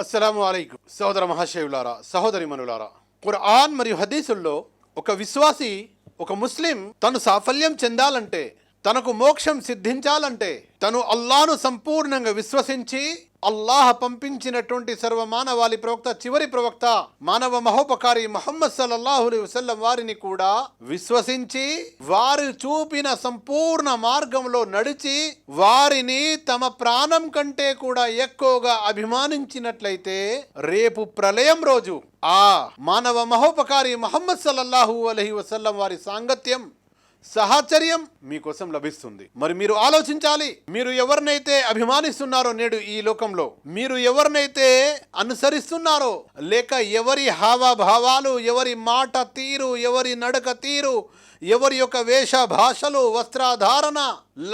అస్సలాము అలైకుం సోదర మహాశయులారా, సహోదరి మనులారా. ఖురాన్ మరియు హదీసుల్లో ఒక విశ్వాసి, ఒక ముస్లిం తను సాఫల్యం చెందాలంటే, తనకు మోక్షం సిద్ధించాలంటే, తను అల్లాహ్ను సంపూర్ణంగా విశ్వసించి అల్లాహ్ పంపించినటువంటి సర్వమానవాళి ప్రవక్త, చివరి ప్రవక్త, మానవ మహోపకారి ముహమ్మద్ సల్లల్లాహు అలైహి వసల్లం వారిని కూడా విశ్వసించి వారు చూపిన సంపూర్ణ మార్గంలో నడిచి వారిని తమ ప్రాణం కంటే కూడా ఎక్కువగా అభిమానించినట్లయితే రేపు ప్రళయం రోజు ఆ మానవ మహోపకారి ముహమ్మద్ సల్లల్లాహు అలైహి వసల్లం వారి సాంగత్యం, సహచర్యం మీకోసం లభిస్తుంది. మరి మీరు ఆలోచించాలి, మీరు ఎవరినైతే అభిమానిస్తున్నారో నేడు ఈ లోకంలో, మీరు ఎవరినైతే అనుసరిస్తున్నారో, లేక ఎవరి హావభావాలు, ఎవరి మాట తీరు, ఎవరి నడక తీరు, ఎవరి యొక్క వేష భాషలు, వస్త్రధారణ,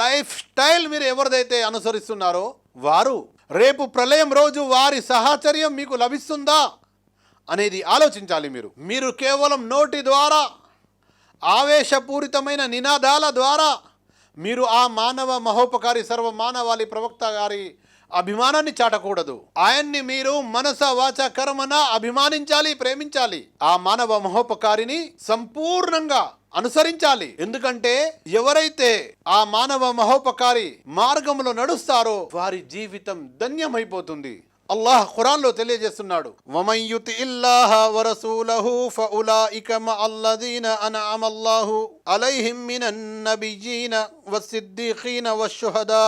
లైఫ్ స్టైల్ మీరు ఎవరిదైతే అనుసరిస్తున్నారో వారు రేపు ప్రళయం రోజు వారి సహచర్యం మీకు లభిస్తుందా అనేది ఆలోచించాలి. మీరు కేవలం నోటి ద్వారా, ఆవేశపూరితమైన నినాదాల ద్వారా మీరు ఆ మానవ మహోపకారి సర్వ మానవాళి ప్రవక్త గారి అభిమానాన్ని చాటకూడదు. ఆయన్ని మీరు మనస వాచ కర్మన అభిమానించాలి, ప్రేమించాలి. ఆ మానవ మహోపకారిని సంపూర్ణంగా అనుసరించాలి. ఎందుకంటే ఎవరైతే ఆ మానవ మహోపకారి మార్గంలో నడుస్తారో వారి జీవితం ధన్యమైపోతుంది. అల్లాహ్ ఖురాన్లో తెలియజేస్తున్నాడు, వమన్ యుతిఇల్లాహ వరసూలహు ఫఉలాయిక మఅల్లదీన అన్అమల్లాహు అలైహిం మినన్ నబియ్యీన వస్సిద్దీఖీన వశ్శుహదా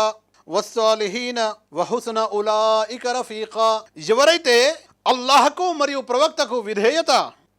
వస్సాలిహీన వహుస్న ఉలాయిక రఫీకా. ఎవరైతే అల్లాహకు మరియు ప్రవక్తకు విధేయత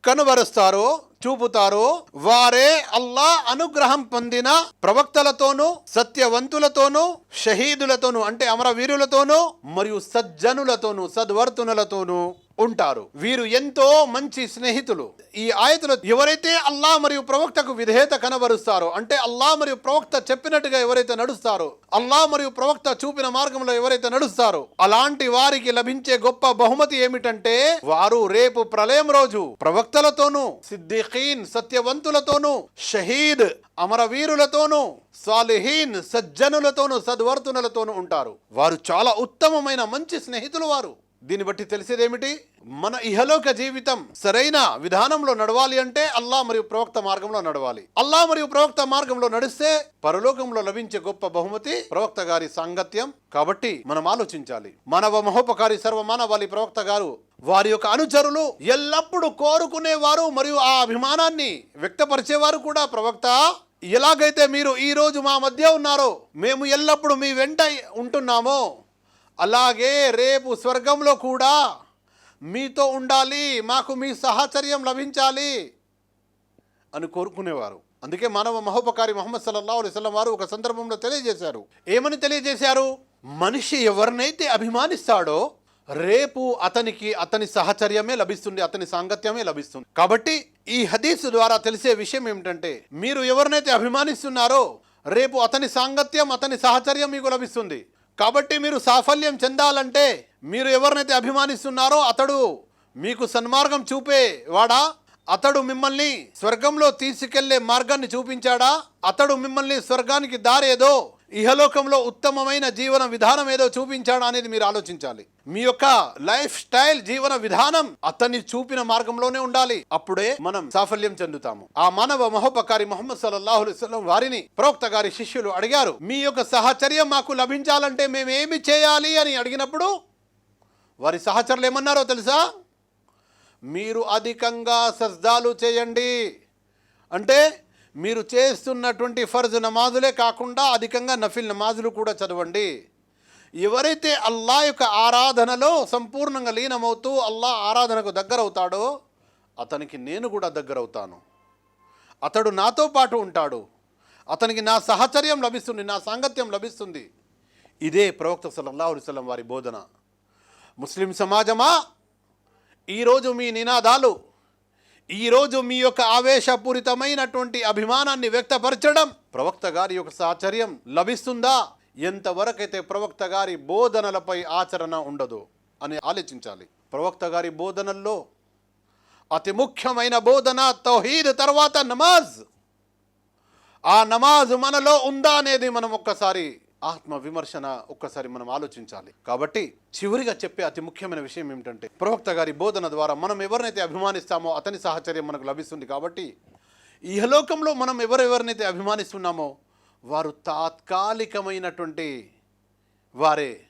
కనుబరుస్తారో, చూపుతారో వారే అల్లాహ్ అనుగ్రహం పొందిన ప్రవక్తలతోనూ, సత్యవంతులతోనూ, షహీదులతోనూ అంటే అమరవీరులతోనూ మరియు సజ్జనులతోనూ, సద్వర్తనులతోనూ ఉంటారు. వీరు ఎంతో మంచి స్నేహితులు. ఈ ఆయతులు ఎవరైతే అల్లాహ్ మరియు ప్రవక్తకు విధేయత కనబరుస్తారో, అంటే అల్లాహ్ మరియు ప్రవక్త చెప్పినట్టుగా ఎవరైతే నడుస్తారో, అల్లాహ్ మరియు ప్రవక్త చూపిన మార్గంలో ఎవరైతే నడుస్తారో అలాంటి వారికి లభించే గొప్ప బహుమతి ఏమిటంటే వారు రేపు ప్రళయం రోజు ప్రవక్తలతోనూ, సిద్దిఖీన్ సత్యవంతులతోనూ, షహీద్ అమరవీరులతోనూ, సాలిహీన్ సజ్జనులతోనూ, సద్వర్తనులతోనూ ఉంటారు. వారు చాలా ఉత్తమమైన మంచి స్నేహితులు. వారు దీన్ని బట్టి తెలిసేదేమిటి? మన ఇహలోక జీవితం సరైన విధానంలో నడవాలి అంటే అల్లాహ్ మరియు ప్రవక్త మార్గంలో నడవాలి. అల్లాహ్ మరియు ప్రవక్త మార్గంలో నడిస్తే పరలోకంలో లభించే గొప్ప బహుమతి ప్రవక్త గారి సాంగత్యం. కాబట్టి మనం ఆలోచించాలి. మానవ మహోపకారి సర్వమానవాళి ప్రవక్త గారు, వారి యొక్క అనుచరులు ఎల్లప్పుడూ కోరుకునేవారు మరియు ఆ అభిమానాన్ని వ్యక్తపరిచేవారు కూడా, ప్రవక్త ఎలాగైతే మీరు ఈ రోజు మా మధ్య ఉన్నారో, మేము ఎల్లప్పుడూ మీ వెంట ఉంటున్నామో, అలాగే రేపు స్వర్గంలో కూడా మీతో ఉండాలి, మాకు మీ సహచర్యం లభించాలి అని కోరుకునేవారు. అందుకే మానవ మహోపకారి ముహమ్మద్ సల్లల్లాహు అలైహి వసల్లం వారు ఒక సందర్భంలో తెలియజేశారు. ఏమని తెలియజేశారు? మనిషి ఎవరినైతే అభిమానిస్తాడో రేపు అతనికి అతని సహచర్యమే లభిస్తుంది, అతని సాంగత్యమే లభిస్తుంది. కాబట్టి ఈ హదీసు ద్వారా తెలిసే విషయం ఏమిటంటే, మీరు ఎవరినైతే అభిమానిస్తున్నారో రేపు అతని సాంగత్యం, అతని సహచర్యం మీకు లభిస్తుంది. కాబట్టి మీరు సాఫల్యం చెందాలంటే మీరు ఎవరినైతే అభిమానిస్తున్నారో అతడు మీకు సన్మార్గం చూపే వాడా? అతడు మిమ్మల్ని స్వర్గంలో తీసుకెళ్లే మార్గాన్ని చూపించాడా? అతడు మిమ్మల్ని స్వర్గానికి దారేదో, ఇహలోకంలో ఉత్తమమైన జీవన విధానం ఏదో చూపించాడా అనేది మీరు ఆలోచించాలి. మీ యొక్క లైఫ్ స్టైల్, జీవన విధానం అతన్ని చూపిన మార్గంలోనే ఉండాలి. అప్పుడే మనం సాఫల్యం చెందుతాము. ఆ మానవ మహోపకారి ముహమ్మద్ సల్లల్లాహు అలైహి వసల్లం వారిని ప్రవక్త గారి శిష్యులు అడిగారు, మీ యొక్క సహచర్యం మాకు లభించాలంటే మేమేమి చేయాలి అని అడిగినప్పుడు వారి సహచరులు ఏమన్నారో తెలుసా? మీరు అధికంగా సజ్దాలు చేయండి. అంటే మీరు చేస్తున్నటువంటి ఫర్జ్ నమాజులే కాకుండా అధికంగా నఫిల్ నమాజులు కూడా చదవండి. ఎవరైతే అల్లాహ్ యొక్క ఆరాధనలో సంపూర్ణంగా లీనమవుతూ అల్లాహ్ ఆరాధనకు దగ్గరవుతాడో అతనికి నేను కూడా దగ్గరవుతాను, అతడు నాతో పాటు ఉంటాడు, అతనికి నా సహచర్యం లభిస్తుంది, నా సాంగత్యం లభిస్తుంది. ఇదే ప్రవక్త సల్లల్లాహు అలైహి వసల్లం వారి బోధన. ముస్లిం సమాజమా, ఈరోజు మీ నినాదాలు, ఈరోజు మీ యొక్క ఆవేశపూరితమైనటువంటి అభిమానాన్ని వ్యక్తపరచడం ప్రవక్త గారి యొక్క సహచర్యం లభిస్తుందా? ఎంతవరకైతే ప్రవక్త గారి బోధనలపై ఆచరణ ఉండదో అని ఆలోచించాలి. ప్రవక్త గారి బోధనల్లో అతి ముఖ్యమైన బోధన తౌహీద్, తర్వాత నమాజ్. ఆ నమాజ్ మనలో ఉందా అనేది మనం ఒక్కసారి ఆత్మ విమర్శన ఒక్కసారి మనం ఆలోచించాలి. కాబట్టి చివరిగా చెప్పే అతి ముఖ్యమైన విషయం ఏమిటంటే, ప్రవక్త గారి బోధన ద్వారా మనం ఎవరినైతే అభిమానిస్తామో అతని సాహచర్యం మనకు లభిస్తుంది. కాబట్టి ఇహలోకంలో మనం ఎవరెవరినైతే అభిమానిస్తున్నామో వారు తాత్కాలికమైనటువంటి వారే.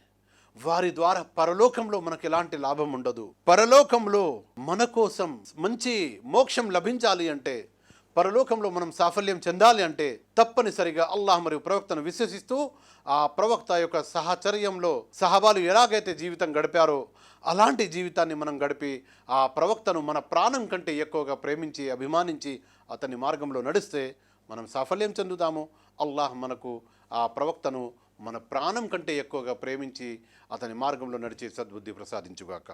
వారి ద్వారా పరలోకంలో మనకు ఎలాంటి లాభం ఉండదు. పరలోకంలో మన కోసం మంచి మోక్షం లభించాలి అంటే, పరలోకంలో మనం సాఫల్యం చెందాలి అంటే తప్పనిసరిగా అల్లాహ్ మరియు ప్రవక్తను విశ్వసిస్తూ ఆ ప్రవక్త యొక్క సహచర్యంలో సహబాలు ఎలాగైతే జీవితం గడిపారో అలాంటి జీవితాన్ని మనం గడిపి ఆ ప్రవక్తను మన ప్రాణం కంటే ఎక్కువగా ప్రేమించి అభిమానించి అతని మార్గంలో నడిస్తే మనం సాఫల్యం చెందుతాము. అల్లాహ్ మనకు ఆ ప్రవక్తను మన ప్రాణం కంటే ఎక్కువగా ప్రేమించి అతని మార్గంలో నడిచే సద్బుద్ధి ప్రసాదించుగాక.